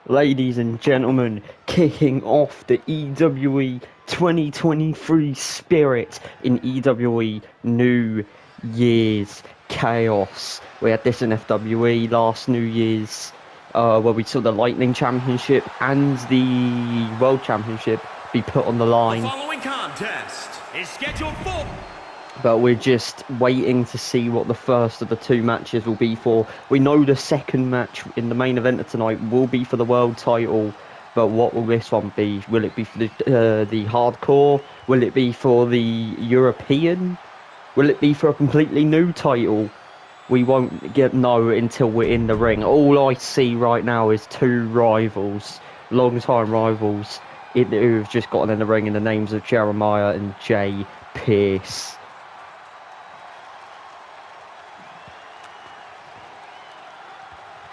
Ladies and gentlemen, kicking off the EWE 2023 spirit in EWE New Year's Chaos. We had this in FWE last New Year's, where we saw the Lightning Championship and the World Championship be put on the line. The following contest is scheduled for... But we're just waiting to see what the first of the two matches will be for. We know the second match in the main event of tonight will be for the world title, but what will this one be? Will it be for the hardcore? Will it be for the European? Will it be for a completely new title? We won't know until we're in the ring. All I see right now is two rivals, long-time rivals, who've just gotten in the ring in the names of Jeremiah and Jay Pierce.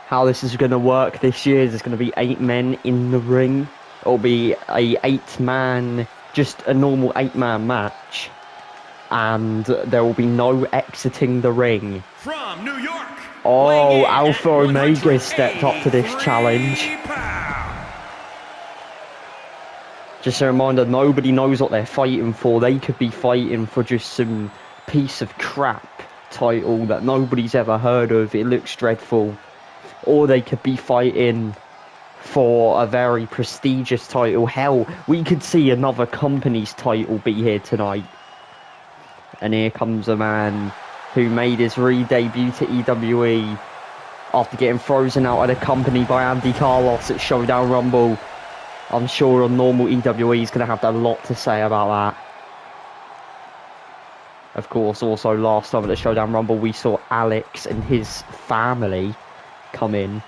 How this is going to work this year is there's going to be 8 men in the ring. It'll be a 8-man, just a normal 8-man match. And there will be no exiting the ring. From New York. Oh, Alpha Omega stepped up to this challenge. Just a reminder, nobody knows what they're fighting for. They could be fighting for just some piece of crap title that nobody's ever heard of. It looks dreadful. Or they could be fighting for a very prestigious title. Hell, we could see another company's title be here tonight. And here comes a man who made his re-debut to EWE after getting frozen out of the company by Andy Carlos at Showdown Rumble. I'm sure a normal EWE is going to have a lot to say about that. Of course, also last time at the Showdown Rumble, we saw Alex and his family come in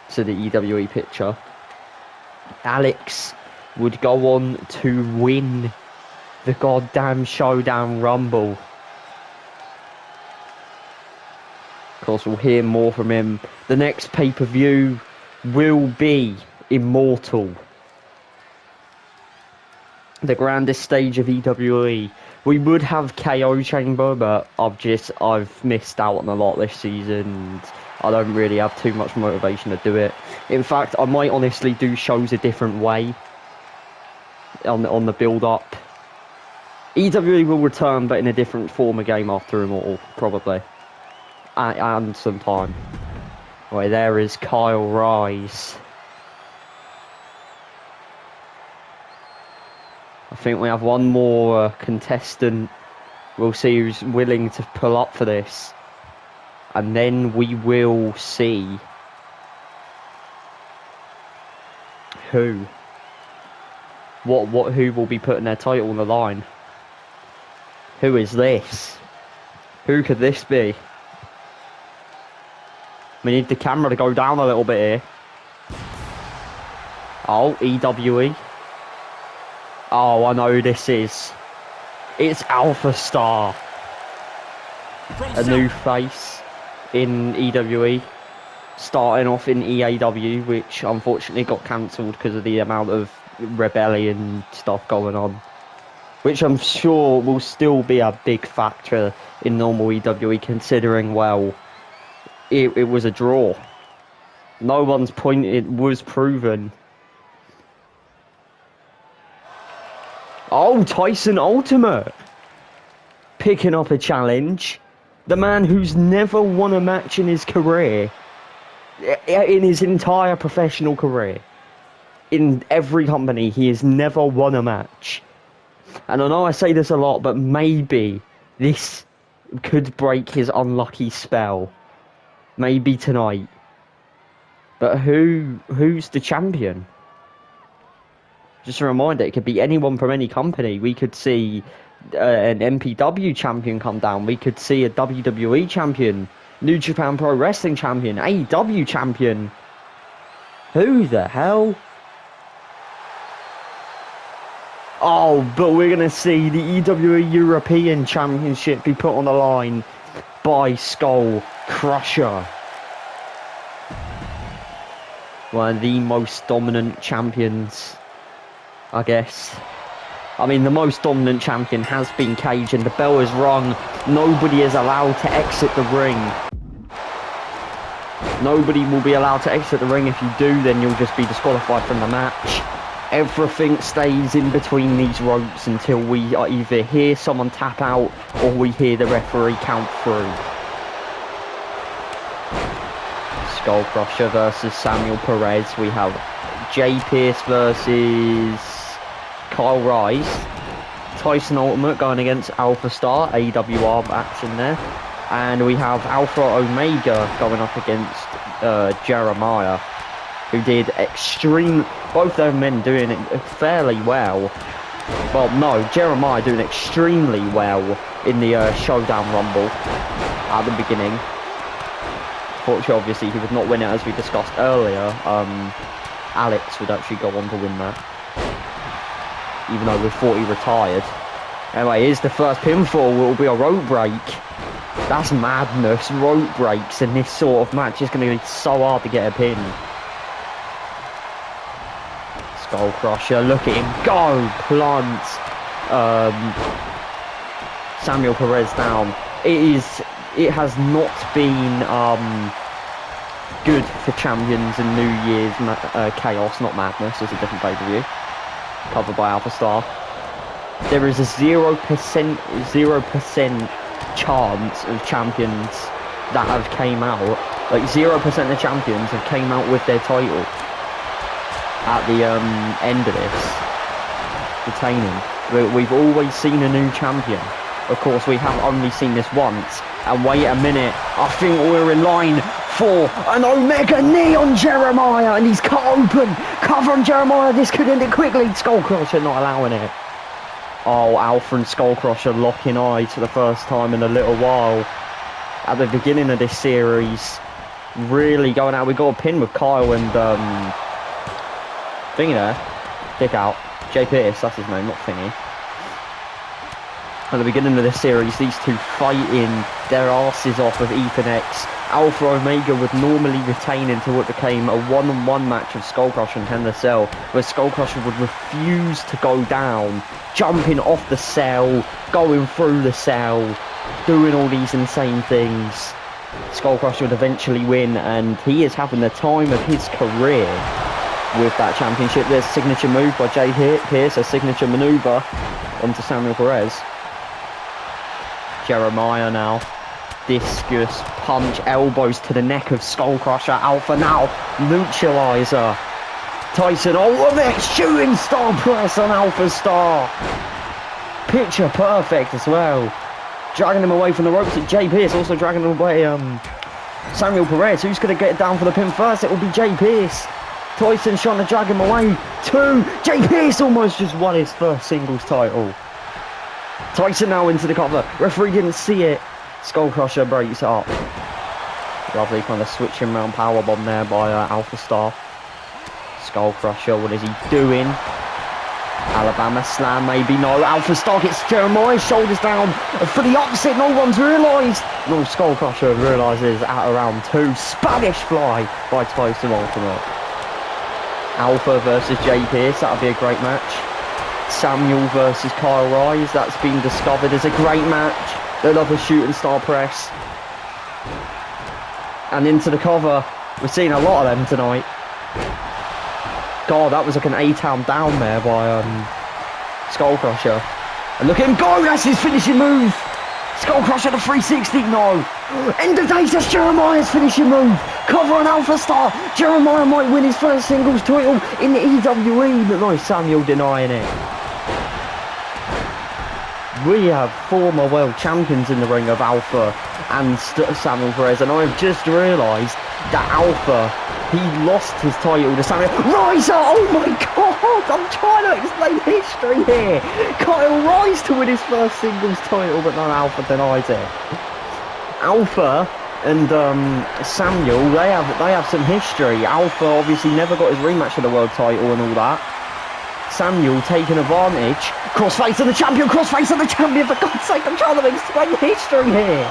to the EWE picture. Alex would go on to win the goddamn Showdown Rumble. Of course, we'll hear more from him. The next pay-per-view will be Immortal, the grandest stage of EWE. We would have KO Chamber, but I've missed out on a lot this season. I don't really have too much motivation to do it. In fact, I might honestly do shows a different way on the build-up. EWE will return, but in a different form of game after Immortal, probably. And some time. Right, there is Kyle Rise. I think we have one more contestant. We'll see who's willing to pull up for this. And then we will see who will be putting their title on the line. Who is this? Who could this be? We need the camera to go down a little bit here. Oh, EWE. Oh, I know who this is. It's Alpha Star. A new face in EWE, starting off in EAW, which unfortunately got cancelled because of the amount of rebellion stuff going on, which I'm sure will still be a big factor in normal EWE, considering, well, it was a draw. No one's point, it was proven. Oh, Tyson Ultimate picking up a challenge. The man who's never won a match in his career, in his entire professional career, in every company, he has never won a match. And I know I say this a lot, but maybe this could break his unlucky spell. Maybe tonight. But who's the champion? Just a reminder, it could be anyone from any company. We could see an MPW champion come down. We could see a WWE champion, New Japan Pro Wrestling champion, AEW champion. Who the hell? Oh, but we're going to see the EWE European Championship be put on the line by Skull Crusher. One of the most dominant champions, I guess. I mean, the most dominant champion has been Cage, and the bell is rung. Nobody is allowed to exit the ring. Nobody will be allowed to exit the ring. If you do, then you'll just be disqualified from the match. Everything stays in between these ropes until we either hear someone tap out or we hear the referee count through. Skull Crusher versus Samuel Perez. We have Jay Pearce versus Kyle Rise. Tyson Ultimate going against Alpha Star. AWR action there. And we have Alpha Omega going up against Jeremiah, who did both those men doing it fairly well. Well, no, Jeremiah doing extremely well in the Showdown Rumble at the beginning. Fortunately, obviously, he would not win it as we discussed earlier. Alex would actually go on to win that, even though we thought he retired. Anyway, here's the first pinfall. It will be a rope break. That's madness. Rope breaks in this sort of match is going to be so hard to get a pin. Skull Crusher, look at him go, plant Samuel Perez down. It has not been good for champions in New Year's Chaos, not Madness. It's a different pay-per-view covered by Alpha Star. There is a 0% chance of champions that have came out, like 0% of champions have came out with their title at the end of this retaining. We've always seen a new champion. Of course, we have only seen this once. And wait a minute, I think we're in line for an Omega knee on Jeremiah, and he's cut open. Cover on Jeremiah, this could end it quickly. Skull Crusher not allowing it. Oh, Alpha and Skull Crusher locking eyes for the first time in a little while. At the beginning of this series, really going out. We got a pin with Kyle and Thingy there. Kick out. Jay Pearce, that's his name, not Thingy. At the beginning of this series, these two fighting their asses off with Ethan X. Alpha Omega would normally retain until it became a one-on-one match of Skull Crusher and Hell in a Cell, where Skull Crusher would refuse to go down, jumping off the cell, going through the cell, doing all these insane things. Skull Crusher would eventually win, and he is having the time of his career with that championship. There's a signature move by Jay Pearce, a signature maneuver onto Samuel Perez. Jeremiah now. Discus, punch, elbows to the neck of Skull Crusher. Alpha now. Neutralizer. Tyson Ultimate shooting star press on Alpha Star. Picture perfect as well. Dragging him away from the ropes. Jay Pearce also dragging him away. Samuel Perez. Who's going to get down for the pin first? It will be Jay Pearce. Tyson trying to drag him away. Jay Pearce almost just won his first singles title. Tyson now into the cover. Referee didn't see it. Skull Crusher breaks it up. Lovely kind of switching round powerbomb there by Alpha Star. Skull Crusher, what is he doing? Alabama slam, maybe. No, Alpha Star gets Jeremiah's shoulders down for the upset. No one's realised. No, Skull Crusher realises at around 2. Spanish fly by Tyson Ultimate. Alpha versus Jay Pearce, that'll be a great match. Samuel versus Kyle Rise, that's been discovered as a great match. Another shooting star press. And into the cover. We're seeing a lot of them tonight. God, that was like an A-Town down there by Skull Crusher. And look at him go, that's his finishing move. Skull Crusher the 360, no. End of days, that's Jeremiah's finishing move. Cover on Alpha Star. Jeremiah might win his first singles title in the EWE, but no, Samuel denying it. We have former world champions in the ring of Alpha and Samuel Perez, and I've just realised that Alpha, he lost his title to Samuel Rise. Oh my God, I'm trying to explain history here. Kyle Rise to win his first singles title, but no, Alpha denies it. Alpha and Samuel, they have some history. Alpha obviously never got his rematch for the world title and all that. Samuel taking advantage. Crossface of the champion, crossface of the champion, for God's sake, I'm trying to explain history here.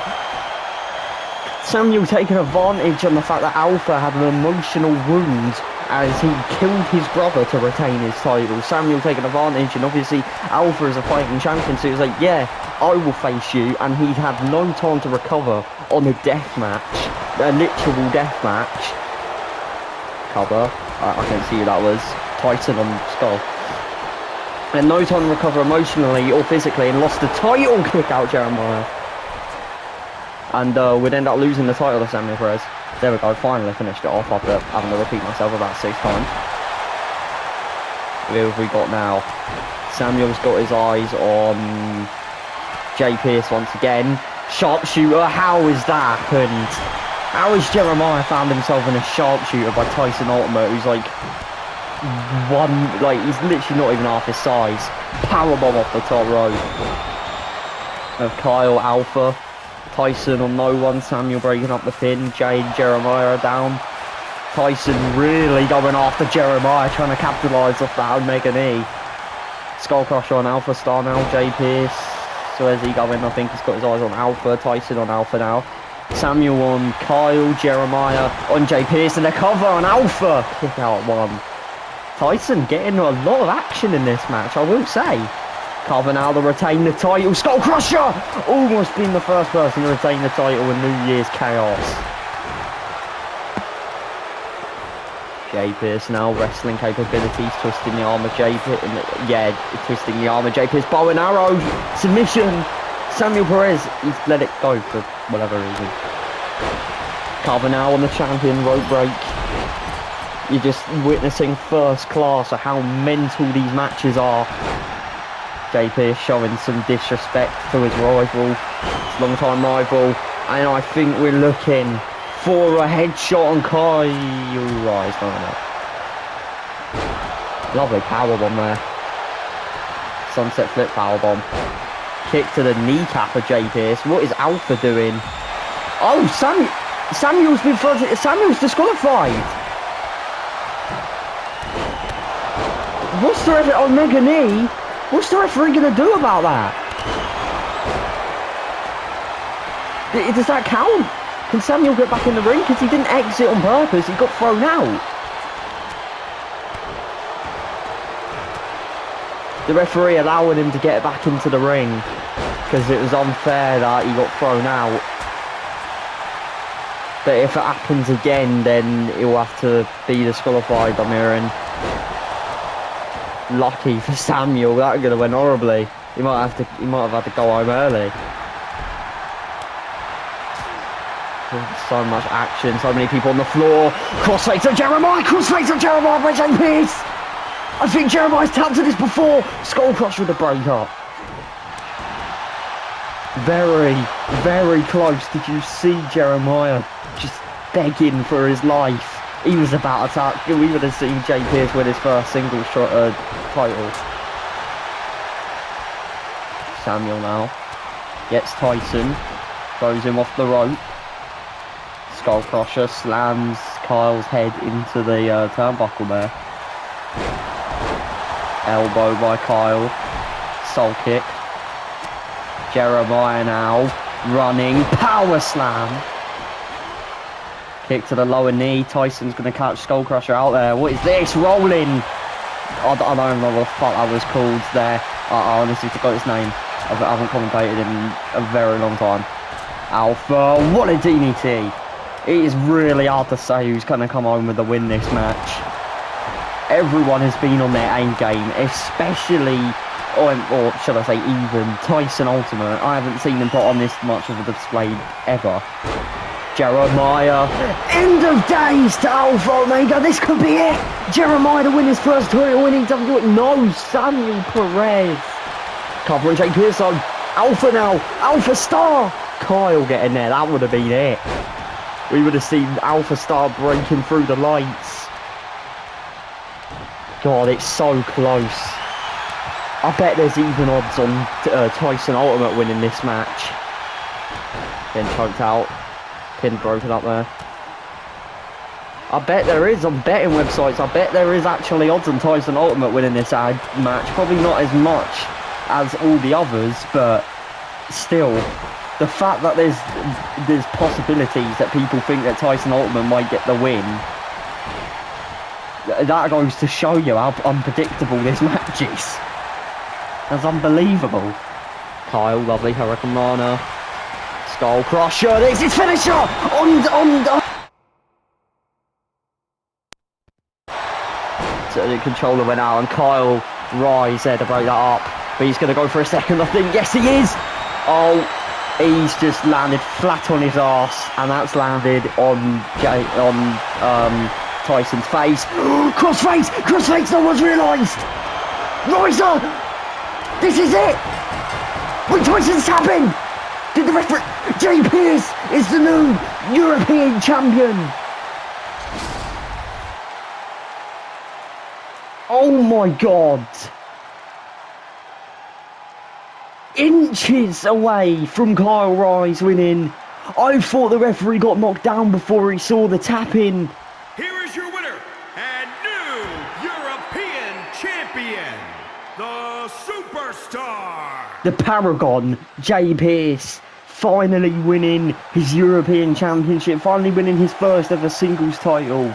Samuel taking advantage on the fact that Alpha had an emotional wound as he killed his brother to retain his title. Samuel taking advantage, and obviously Alpha is a fighting champion, so he was like, yeah, I will face you, and he had no time to recover on a death match, a literal death match. Cover, I can't see who that was, Tyson on Skull. And no time to recover emotionally or physically, and lost the title, kick out Jeremiah. And we'd end up losing the title to Samuel Perez. There we go, finally finished it off after having to repeat myself about 6 times. Who have we got now? Samuel's got his eyes on Jay Pearce once again. Sharpshooter, how has that happened? How has Jeremiah found himself in a sharpshooter by Tyson Ultimate, who's like he's literally not even half his size. Powerbomb off the top rope of Kyle Alpha. Tyson on no one, Samuel breaking up the pin, Jay and Jeremiah are down. Tyson really going after Jeremiah, trying to capitalise off that Omega knee. Skull Crusher on Alpha Star now, Jay Pearce. So where's he going? I think he's got his eyes on Alpha, Tyson on Alpha now. Samuel on Kyle, Jeremiah on Jay Pearce, and a cover on Alpha. Kick out 1. Tyson getting a lot of action in this match, I will say. Cover now to retain the title. Skull Crusher! Almost been the first person to retain the title in New Year's Chaos. Jay Pearce now, wrestling capabilities, twisting the arm of Jay Pearce. Yeah, twisting the arm of Jay Pearce. Bow and arrow, submission. Samuel Perez, he's let it go for whatever reason. Cover now on the champion, rope break. You're just witnessing first class of how mental these matches are. Jay Pearce showing some disrespect to his rival, his long-time rival, and I think we're looking for a headshot on Kyle Rise, not enough. Lovely powerbomb there. Sunset flip powerbomb. Kick to the kneecap of Jay Pearce. What is Alpha doing? Oh, Samuel's been frozen. Samuel's disqualified. What's the referee on Omega knee? What's the referee going to do about that? Does that count? Can Samuel get back in the ring? Because he didn't exit on purpose, he got thrown out. The referee allowing him to get back into the ring because it was unfair that he got thrown out. But if it happens again, then he'll have to be disqualified, I'm hearing. Lucky for Samuel, that could have went horribly. He might have had to go home early. So much action, so many people on the floor. Crossface of Jeremiah, crossface of Jeremiah by Jay Pearce. I think Jeremiah's tapped to this before. Skull Crusher with the break up. Very, very close. Did you see Jeremiah just begging for his life? He was about to tap. We would have seen Jay Pearce win his first singles title. Samuel now gets Tyson, throws him off the rope. Skull Crusher slams Kyle's head into the turnbuckle there. Elbow by Kyle. Soul kick. Jeremiah now running. Power slam. Kick to the lower knee. Tyson's going to catch Skull Crusher out there. What is this? Rolling. I don't know what the fuck that was called there. I honestly forgot his name. I haven't commentated in a very long time. Alpha. What a DDT. It is really hard to say who's going to come home with the win this match. Everyone has been on their A game, especially, or should I say even, Tyson Ultimate. I haven't seen them put on this much of a display ever. Jeremiah, end of days to Alpha Omega, this could be it! Jeremiah to win his first title winning WWE. No, Samuel Perez. Covering Jay Pearce on Alpha now, Alpha Star. Kyle getting there, that would have been it. We would have seen Alpha Star breaking through the lights. God, it's so close. I bet there's even odds on Tyson Ultimate winning this match. Getting choked out. Pin broken up there. I bet there is on betting websites. I bet there is actually odds on Tyson Ultimate winning this match. Probably not as much as all the others, but still. The fact that there's possibilities that people think that Tyson Ultimate might get the win That goes to show you how unpredictable this match is. That's unbelievable. Kyle, lovely Hurricane Rana. Skull Crusher, this is finisher! So the controller went out and Kyle Rise there to break that up. But he's going to go for a second, I think. Yes, he is! Oh, he's just landed flat on his arse. And that's landed on Tyson's face. Crossface! Crossface, no one's realised! Riser! This is it! Wait, Tyson's tapping! Did the referee... Jay Pearce is the new European champion! Oh my god! Inches away from Kyle Rise winning. I thought the referee got knocked down before he saw the tap-in. Here is your winner and new European champion, the Superstar. The Paragon, Jay Pearce, finally winning his European Championship, finally winning his first ever singles title.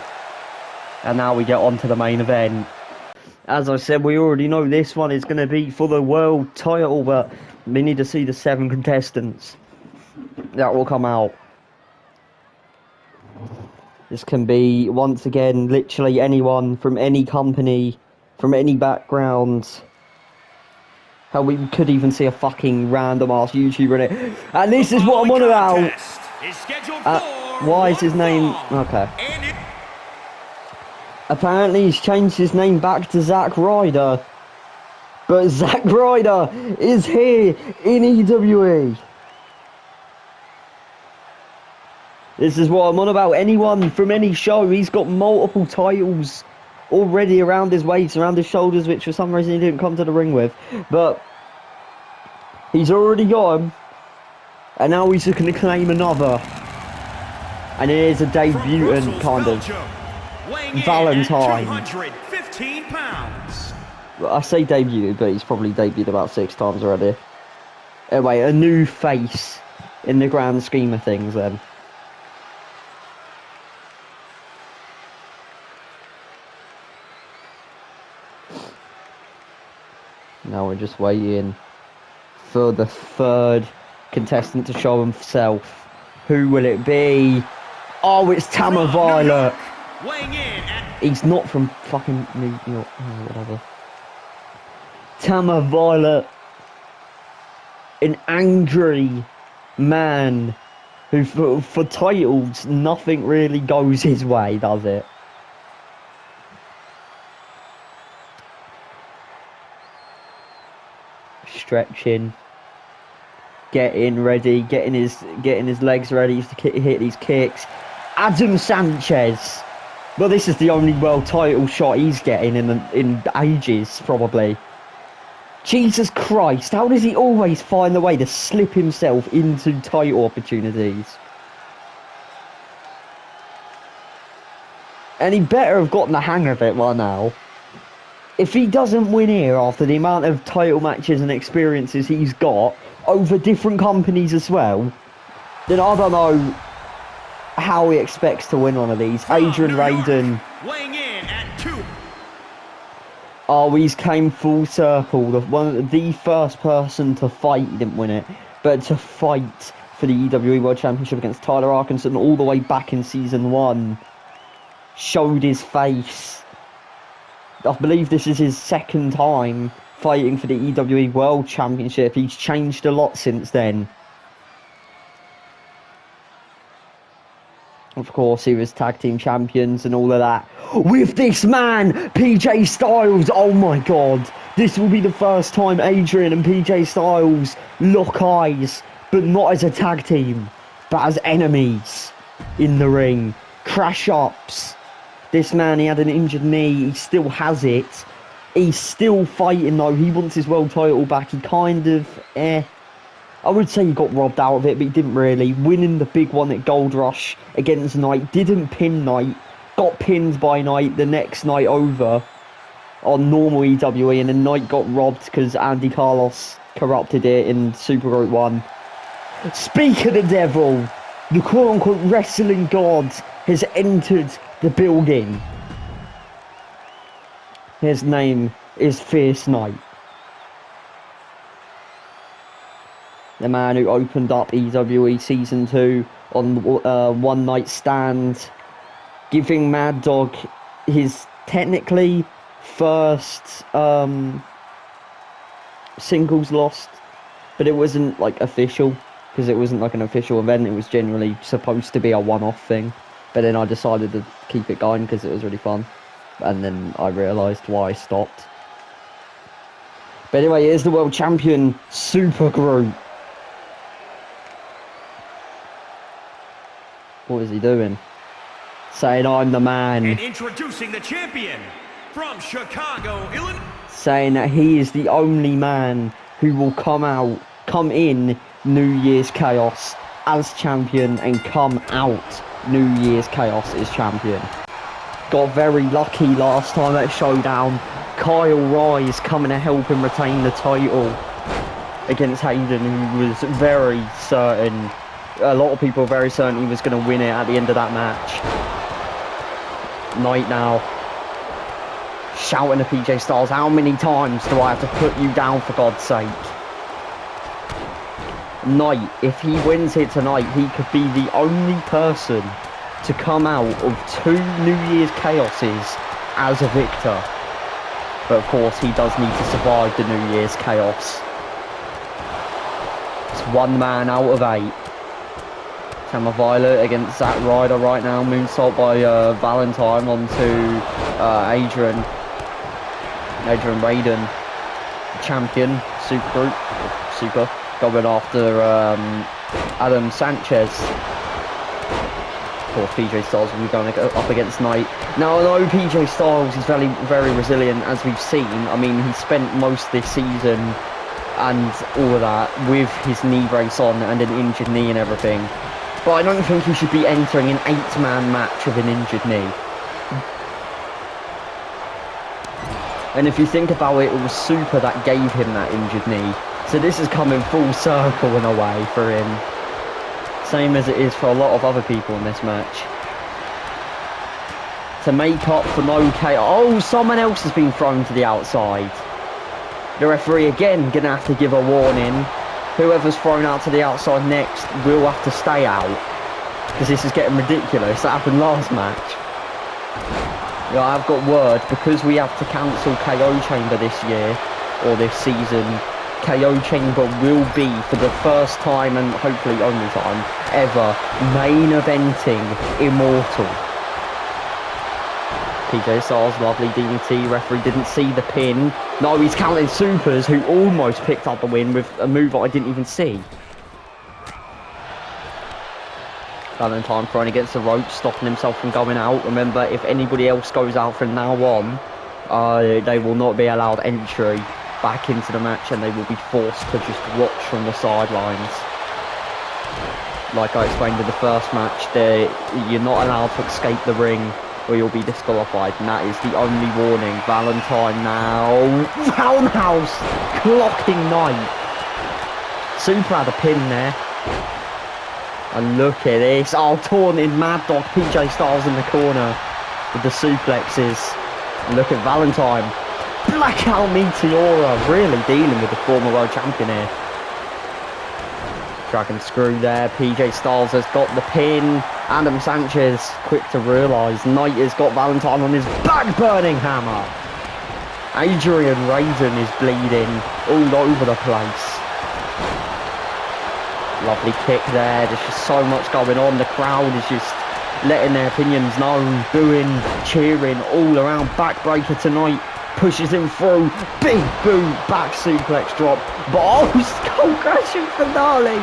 And now we get on to the main event. As I said, we already know this one is going to be for the world title, but we need to see the 7 contestants that will come out. This can be, once again, literally anyone from any company, from any background. Hell, we could even see a fucking random ass YouTuber in it. And this is what I'm on about. Why is his name... Okay. Apparently he's changed his name back to Zack Ryder. But Zack Ryder is here in EWE. This is what I'm on about. Anyone from any show, he's got multiple titles already around his waist, around his shoulders, which for some reason he didn't come to the ring with. But he's already got him. And now he's looking to claim another. And here's a debutant, kind of. Valentine. 215 pounds. I say debut, but he's probably debuted about 6 times already. Anyway, a new face in the grand scheme of things then. Now we're just waiting for the 3rd contestant to show himself. Who will it be? Oh, it's Tama Violet. He's not from fucking New York, oh, whatever. Tama Violet, an angry man who, for titles, nothing really goes his way, does it? Stretching, getting ready, getting his legs ready to hit these kicks. Adam Sanchez. Well, this is the only world title shot he's getting in ages, probably. Jesus Christ, how does he always find the way to slip himself into title opportunities? And he better have gotten the hang of it by now. If he doesn't win here after the amount of title matches and experiences he's got over different companies as well, then I don't know how he expects to win one of these. Adrian Raiden. Weighing in at 2. Oh, he's came full circle. The first person to fight, he didn't win it, but to fight for the EWE World Championship against Tyler Arkinson all the way back in Season 1. Showed his face. I believe this is his 2nd time fighting for the EWE World Championship. He's changed a lot since then. Of course, he was tag team champions and all of that. With this man, PJ Styles. Oh my god. This will be the first time Adrian and PJ Styles lock eyes. But not as a tag team, but as enemies in the ring. Crash ups. This man, he had an injured knee. He still has it. He's still fighting though. He wants his world title back. He kind of, I would say he got robbed out of it, but he didn't really. Winning the big one at Gold Rush against Knight. Didn't pin Knight. Got pinned by Knight the next night over on normal EWE. And then Knight got robbed because Andy Carlos corrupted it in Super Group 1. Speak of the devil. The quote-unquote wrestling god has entered the building. His name is Fierce Knight. The man who opened up EWE Season 2 on One Night Stand, giving Mad Dog his technically first singles loss, but it wasn't like official, because it wasn't like an official event. It was generally supposed to be a one-off thing, but then I decided to keep it going because it was really fun, and then I realised why I stopped. But anyway, here's the world champion, Super Groot. What is he doing? Saying I'm the man. And introducing the champion from Chicago, Illinois. Saying that he is the only man who will come in New Year's Chaos as champion and come out New Year's Chaos as champion. Got very lucky last time at Showdown. Kyle Rise coming to help him retain the title against Hayden, who was very certain. A lot of people were very certain he was going to win it at the end of that match. Knight now shouting to PJ Styles, how many times do I have to put you down, for God's sake? Knight, if he wins here tonight, he could be the only person to come out of 2 New Year's Chaoses as a victor. But of course, he does need to survive the New Year's Chaos. It's 1 man out of 8. Hammer Violet against Zack Ryder right now. Moonsault by Valentine onto Adrian Raiden. Champion, Super, going after Adam Sanchez. Of course, PJ Styles will be going up against Knight. Now, I know PJ Styles is very, very resilient, as we've seen. I mean, he spent most of this season and all of that with his knee brace on and an injured knee and everything. But I don't think he should be entering an 8-man match with an injured knee. And if you think about it, it was Super that gave him that injured knee. So this is coming full circle in a way for him. Same as it is for a lot of other people in this match. To make up for no chaos. Oh, someone else has been thrown to the outside. The referee again gonna have to give a warning. Whoever's thrown out to the outside next will have to stay out, because this is getting ridiculous. That happened last match. Yeah, I've got word, because we have to cancel KO Chamber this year, or this season, KO Chamber will be, for the first time and hopefully only time ever, main eventing Immortal. PJ Styles, lovely DDT. Referee didn't see the pin. No, he's counting Supers, who almost picked up the win with a move I didn't even see. Valentine throwing against the rope, stopping himself from going out. Remember, if anybody else goes out from now on, they will not be allowed entry back into the match, and they will be forced to just watch from the sidelines. Like I explained in the first match, you're not allowed to escape the ring, or you'll be disqualified, and that is the only warning. Valentine now, roundhouse, clocking Knight. Super had a pin there. And look at this, taunting Mad Dog, PJ Styles in the corner with the suplexes. And look at Valentine, Blackout Meteora, really dealing with the former world champion here. Dragon Screw there, PJ Styles has got the pin. Adam Sanchez, quick to realise, Knight has got Valentine on his back-burning hammer. Adrian Raiden is bleeding all over the place. Lovely kick there, there's just so much going on. The crowd is just letting their opinions known, booing, cheering all around. Backbreaker tonight, pushes him through, big boot, back suplex drop, but skull crashing finale.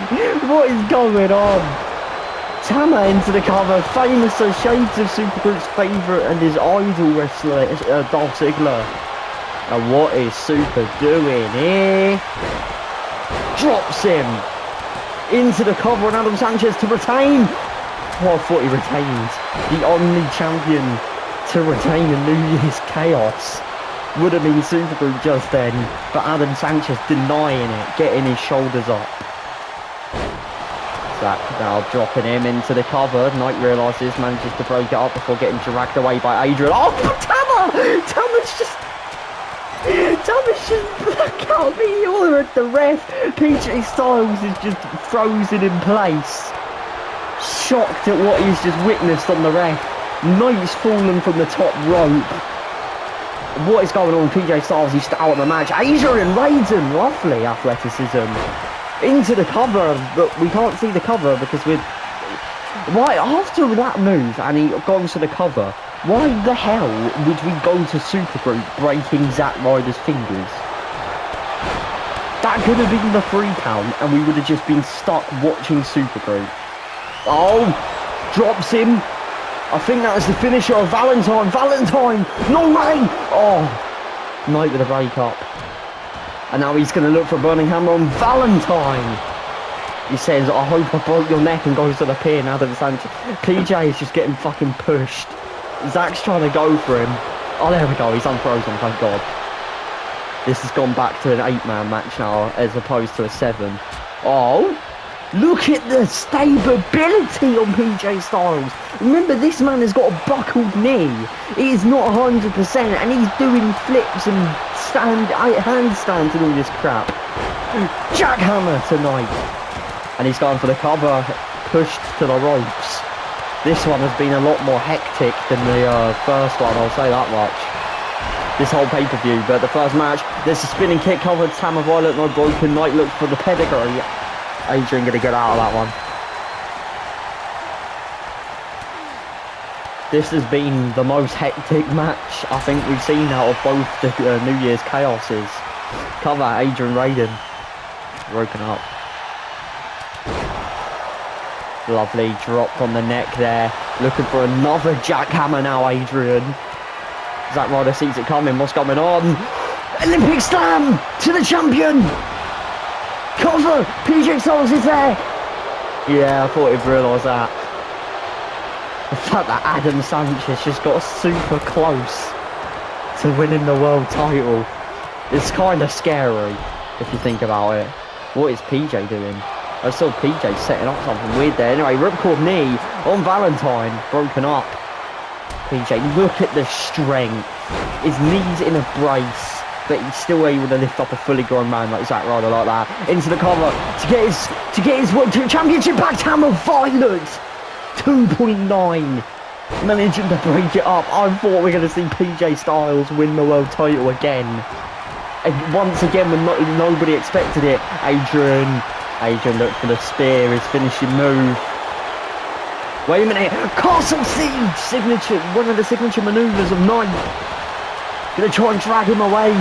What is going on? Tama into the cover, famous as shades of Super Groot's favourite and his idol wrestler, Dolph Ziggler. And what is Super doing here? Drops him into the cover, and Adam Sanchez to retain. Oh, I thought he retained. The only champion to retain a New Year's Chaos would have been Super Groot just then, but Adam Sanchez denying it, getting his shoulders up. Zack now dropping him into the cover. Knight realises, manages to break it up before getting dragged away by Adrian. Oh, Tama! Tama's just Thomas just black out the order at the ref. PJ Styles is just frozen in place. Shocked at what he's just witnessed on the ref. Knight's fallen from the top rope. What is going on? PJ Styles, he's out of the match. Adrian Raiden, lovely athleticism. Into the cover, but we can't see the cover because we're... Right, after that move, and he goes to the cover, why the hell would we go to Supergroup breaking Zack Ryder's fingers? That could have been the 3 count, and we would have just been stuck watching Supergroup. Oh, drops him. I think that was the finisher of Valentine. Valentine, no way! Oh, Knight with a break up. And now he's going to look for a burning hammer on Valentine. He says, I hope I broke your neck, and goes to the pin. Adam Sanchez. PJ is just getting fucking pushed. Zack's trying to go for him. Oh, there we go. He's unfrozen, thank God. This has gone back to an 8-man match now, as opposed to a 7. Oh, look at the stability on PJ Styles. Remember, this man has got a buckled knee. He is not 100%, and he's doing flips and handstands and all this crap. Jackhammer tonight. And he's going for the cover, pushed to the ropes. This one has been a lot more hectic than the first one, I'll say that much. This whole pay-per-view, but the first match, there's a spinning kick covered, Tama Violet, no broken. Knight looks for the pedigree. Adrian gonna get out of that one. This has been the most hectic match I think we've seen out of both the New Year's Chaoses. Cover, Adrian Raiden. Broken up. Lovely drop on the neck there. Looking for another jackhammer now, Adrian. Zack Ryder sees it coming. What's going on? Olympic slam to the champion. Cover. PJ Styles is there. Yeah, I thought he'd realise that. The fact that Adam Sanchez just got super close to winning the world title is kind of scary if you think about it. What is PJ doing? I saw PJ setting up something weird there. Anyway, ripcord knee on Valentine, broken up. PJ, look at the strength. His knee's in a brace, but he's still able to lift up a fully grown man like Zack Ryder like that. Into the cover to get his World Championship back. Tama Violet, 2.9, managing to break it up. I thought we were going to see PJ Styles win the world title again. And once again, when nobody expected it, Adrian looked for the spear, his finishing move. Wait a minute, Castle Siege signature, one of the signature manoeuvres of Knight. Gonna try and drag him away.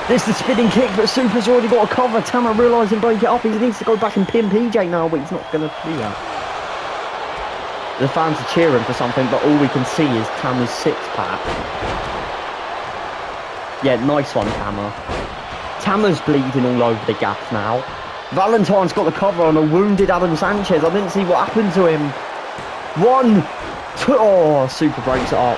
This is the spinning kick, but Super's already got a cover. Tama realising break it up, he needs to go back and pin PJ now, but he's not gonna do that. The fans are cheering for something, but all we can see is Tama's six-pack. Yeah, nice one, Tama. Tama's bleeding all over the gaff now. Valentine's got the cover on a wounded Adam Sanchez. I didn't see what happened to him. 1, 2, oh, Super breaks it up.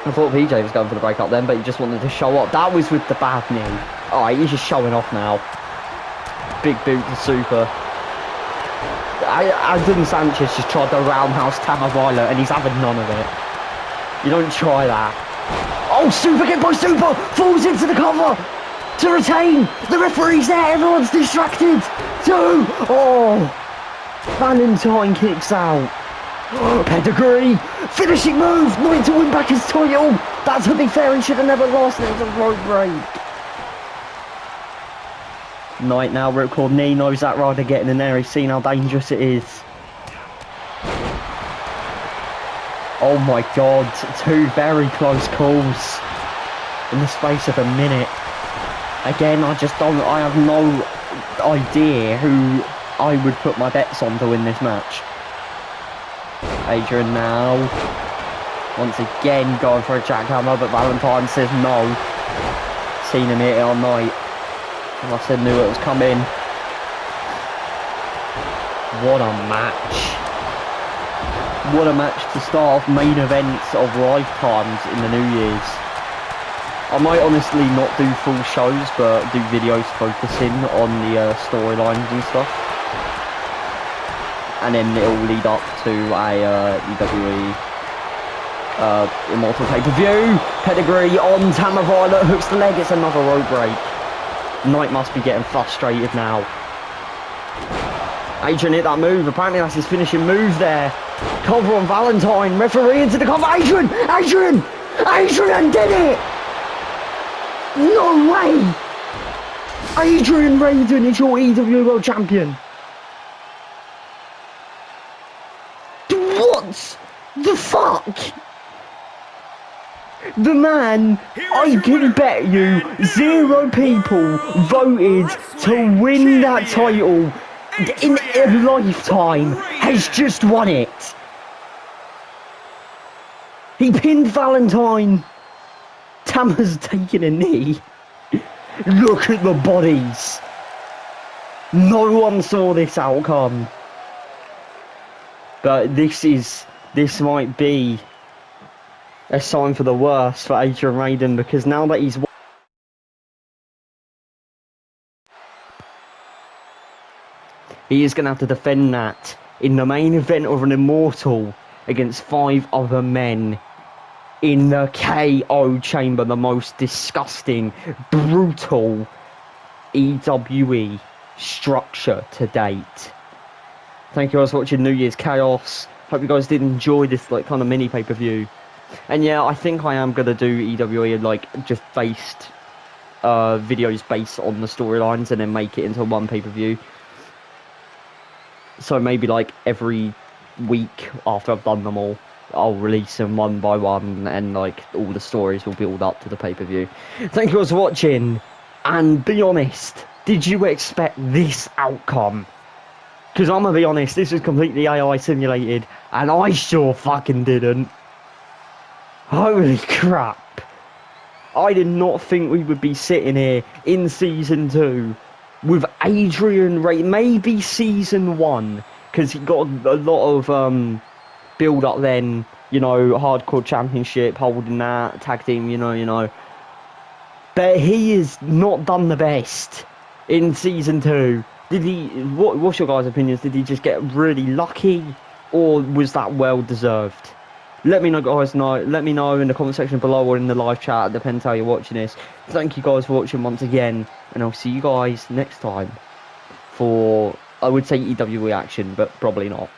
I thought PJ was going for the break up then, but he just wanted to show up. That was with the bad knee. Alright, he's just showing off now. Big boot to Super. Adam Sanchez just tried to roundhouse Tama Violet and he's having none of it. You don't try that. Oh, Super kick by Super! Falls into the cover! To retain! The referee's there, everyone's distracted! 2! Oh! Valentine kicks out. Oh, pedigree! Finishing move! Knight to win back his title! That, to be fair, he should have never lost. It was a rope break. Knight now ripcord knee, knows that Ryder getting in there. He's seen how dangerous it is. Oh my god, 2 very close calls in the space of a minute. Again, I have no idea who I would put my bets on to win this match. Adrian now, once again going for a jackhammer, but Valentine says no. Seen him hit it all night. And I said knew it was coming. What a match. What a match to start off main events of lifetimes in the New Year's. I might honestly not do full shows, but do videos focusing on the storylines and stuff. And then it'll lead up to a WWE Immortal pay-per-view. Pedigree on Tama Violet, hooks the leg, it's another rope break. Knight must be getting frustrated now. Adrian hit that move, apparently that's his finishing move there. Cover on Valentine, referee into the cover, Adrian did it! No way! Adrian Raiden is your EW World Champion. What the fuck? The man, I can bet you 0 people voted to win that title in a lifetime has just won it. He pinned Valentine. Tama's taking a knee. Look at the bodies. No one saw this outcome. But this might be a sign for the worst for Adrian Raiden, because now that he is going to have to defend that in the main event of an Immortal against 5 other men in the KO chamber, the most disgusting, brutal EWE structure to date. Thank you guys for watching New Year's Chaos. Hope you guys did enjoy this like kind of mini pay-per-view. And yeah, I think I am gonna do EWE like just videos based on the storylines and then make it into one pay-per-view. So maybe like every week after I've done them all, I'll release them one by one, and like all the stories will build up to the pay-per-view. Thank you guys for watching, and be honest, did you expect this outcome? Because I'm gonna be honest, this is completely AI simulated, and I sure fucking didn't. Holy crap. I did not think we would be sitting here in Season 2 with Adrian Raiden, maybe Season 1, because he got a lot of build up then, you know, Hardcore Championship, holding that, tag team, you know. But he has not done the best in Season 2. Did he, what's your guys' opinions? Did he just get really lucky, or was that well deserved? Let me know, guys. Let me know in the comment section below or in the live chat. It depends how you're watching this. Thank you guys for watching once again, and I'll see you guys next time for, I would say EWE action, but probably not.